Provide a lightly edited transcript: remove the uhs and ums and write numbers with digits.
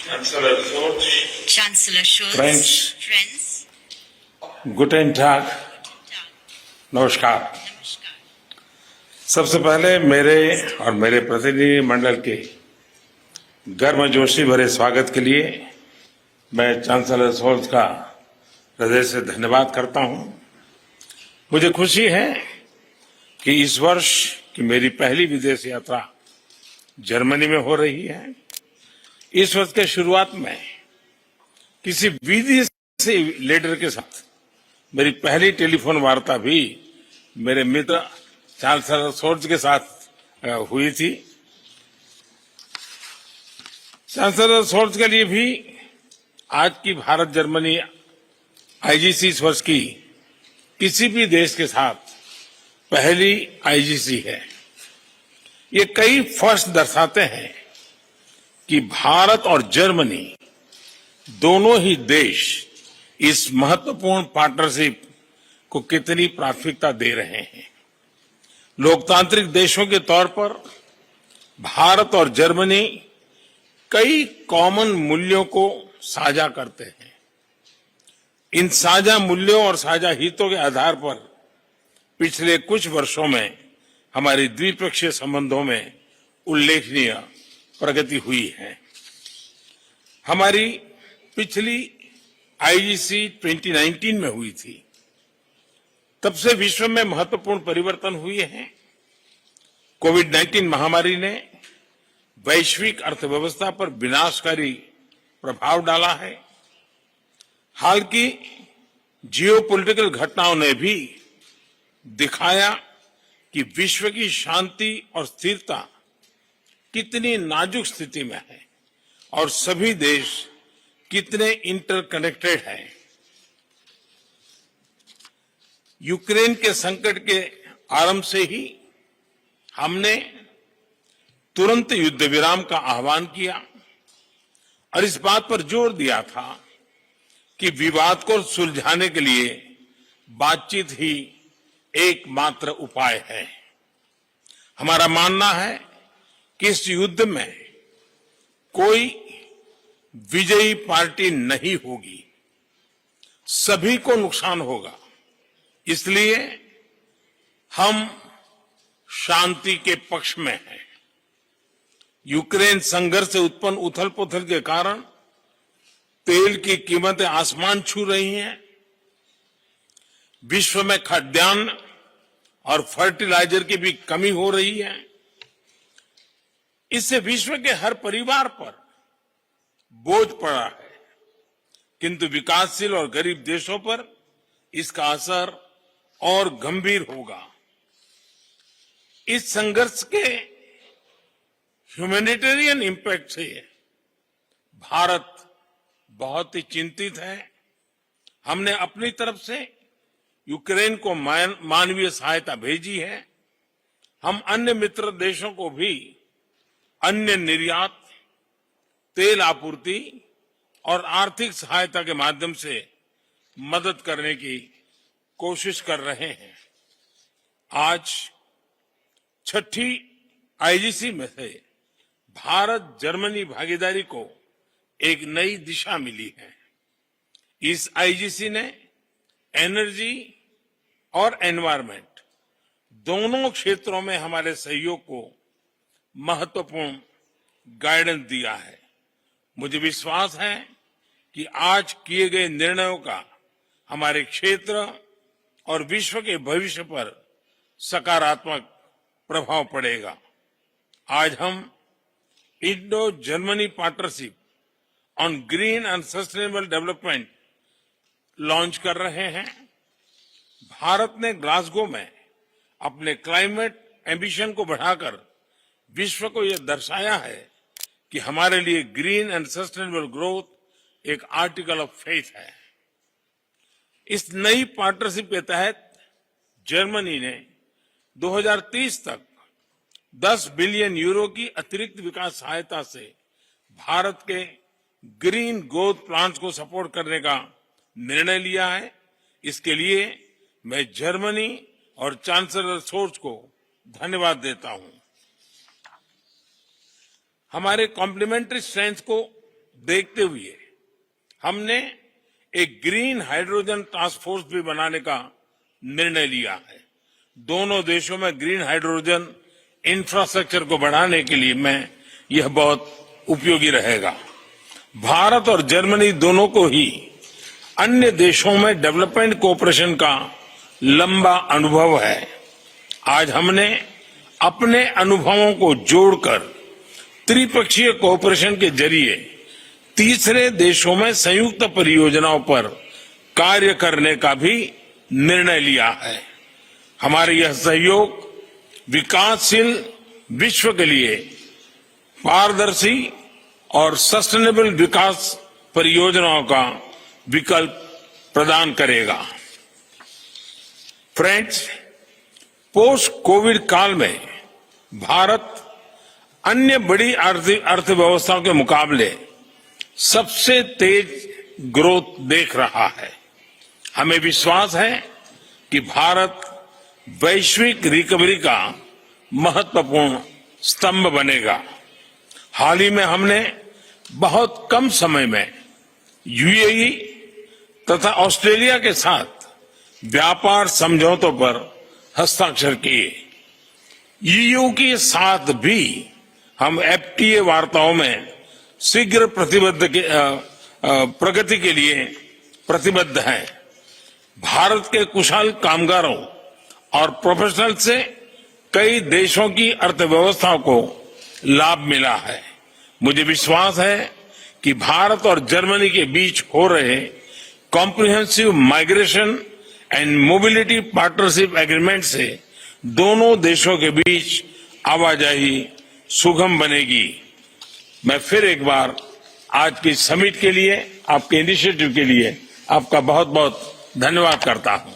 Chancellor Scholz, Chancellor Scholz, Friends, friends, Guten Tag, नमस्कार। सबसे पहले मेरे और मेरे प्रतिनिधि मंडल के गर्मजोशी भरे स्वागत के लिए मैं चांसलर शोल्ज का हृदय से धन्यवाद करता हूं। मुझे खुशी है कि इस वर्ष की मेरी पहली विदेश यात्रा जर्मनी में हो रही है। इस वर्ष के शुरुआत में किसी विदेशी लीडर के साथ मेरी पहली टेलीफोन वार्ता भी मेरे मित्र चांसलर शोल्ज के साथ हुई थी। चांसलर शोल्ज के लिए भी आज की भारत जर्मनी आईजीसी इस वर्ष की किसी भी देश के साथ पहली आईजीसी है। ये कई फर्स्ट दर्शाते हैं कि भारत और जर्मनी दोनों ही देश इस महत्वपूर्ण पार्टनरशिप को कितनी प्राथमिकता दे रहे हैं। लोकतांत्रिक देशों के तौर पर भारत और जर्मनी कई कॉमन मूल्यों को साझा करते हैं। इन साझा मूल्यों और साझा हितों के आधार पर पिछले कुछ वर्षों में हमारी द्विपक्षीय संबंधों में उल्लेखनीय प्रगति हुई है। हमारी पिछली आईजीसी 2019 में हुई थी। तब से विश्व में महत्वपूर्ण परिवर्तन हुए हैं। कोविड-19 महामारी ने वैश्विक अर्थव्यवस्था पर विनाशकारी प्रभाव डाला है। हाल की जियोपॉलिटिकल घटनाओं ने भी दिखाया कि विश्व की शांति और स्थिरता कितनी नाजुक स्थिति में है और सभी देश कितने इंटरकनेक्टेड हैं। यूक्रेन के संकट के आरंभ से ही हमने तुरंत युद्ध विराम का आह्वान किया और इस बात पर जोर दिया था कि विवाद को सुलझाने के लिए बातचीत ही एकमात्र उपाय है। हमारा मानना है कि इस युद्ध में कोई विजयी पार्टी नहीं होगी, सभी को नुकसान होगा। इसलिए हम शांति के पक्ष में हैं। यूक्रेन संघर्ष से उत्पन्न उथल-पुथल के कारण तेल की कीमतें आसमान छू रही हैं। विश्व में खाद्यान्न और फर्टिलाइजर की भी कमी हो रही है। इससे विश्व के हर परिवार पर बोझ पड़ा है, किंतु विकासशील और गरीब देशों पर इसका असर और गंभीर होगा। इस संघर्ष के ह्यूमैनिटेरियन इंपैक्ट से भारत बहुत ही चिंतित है। हमने अपनी तरफ से यूक्रेन को मानवीय सहायता भेजी है। हम अन्य मित्र देशों को भी अन्य निर्यात, तेल आपूर्ति और आर्थिक सहायता के माध्यम से मदद करने की कोशिश कर रहे हैं। आज छठी आईजीसी में से भारत जर्मनी भागीदारी को एक नई दिशा मिली है। इस आईजीसी ने एनर्जी और एनवायरनमेंट दोनों क्षेत्रों में हमारे सहयोग को महत्वपूर्ण गाइडेंस दिया है। मुझे विश्वास है कि आज किए गए निर्णयों का हमारे क्षेत्र और विश्व के भविष्य पर सकारात्मक प्रभाव पड़ेगा। आज हम Indo Germany partnership on green and sustainable development launch कर रहे हैं। भारत ने ग्लासगो में अपने क्लाइमेट एम्बिशन को बढ़ाकर विश्व को यह दर्शाया है कि हमारे लिए ग्रीन एंड सस्टेनेबल ग्रोथ एक आर्टिकल ऑफ फेथ है। इस नई पार्टनरशिप के तहत जर्मनी ने 2030 तक 10 बिलियन यूरो की अतिरिक्त विकास सहायता से भारत के ग्रीन ग्रोथ प्लान्स को सपोर्ट करने का निर्णय लिया है। इसके लिए मैं जर्मनी और चांसलर शोल्ज को धन्यवाद देता हूं। हमारे कॉम्प्लीमेंट्री स्ट्रेंथ को देखते हुए हमने एक ग्रीन हाइड्रोजन टास्क फोर्स भी बनाने का निर्णय लिया है। दोनों देशों में ग्रीन हाइड्रोजन इंफ्रास्ट्रक्चर को बढ़ाने के लिए में यह बहुत उपयोगी रहेगा। भारत और जर्मनी दोनों को ही अन्य देशों में डेवलपमेंट कोऑपरेशन का लंबा अनुभव है। आज हमने अपने अनुभवों को जोड़कर त्रिपक्षीय कोऑपरेशन के जरिए तीसरे देशों में संयुक्त परियोजनाओं पर कार्य करने का भी निर्णय लिया है। हमारे यह सहयोग विकासशील विश्व के लिए पारदर्शी और सस्टेनेबल विकास परियोजनाओं का विकल्प प्रदान करेगा। फ्रेंड्स, पोस्ट कोविड काल में भारत अन्य बड़ी अर्थव्यवस्थाओं के मुकाबले सबसे तेज ग्रोथ देख रहा है। हमें विश्वास है कि भारत वैश्विक रिकवरी का महत्वपूर्ण स्तंभ बनेगा। हाल ही में हमने बहुत कम समय में यूएई तथा ऑस्ट्रेलिया के साथ व्यापार समझौतों पर हस्ताक्षर किए। ईयू के साथ भी हम एफटीए वार्ताओं में शीघ्र प्रगति के लिए प्रतिबद्ध हैं। भारत के कुशल कामगारों और प्रोफेशनल से कई देशों की अर्थव्यवस्थाओं को लाभ मिला है। मुझे विश्वास है कि भारत और जर्मनी के बीच हो रहे comprehensive migration and mobility partnership agreement से दोनों देशों के बीच आवाजाही सुगम बनेगी। मैं फिर एक बार आज की समिट के लिए, आपके इनिशिएटिव के लिए आपका बहुत बहुत धन्यवाद करता हूं।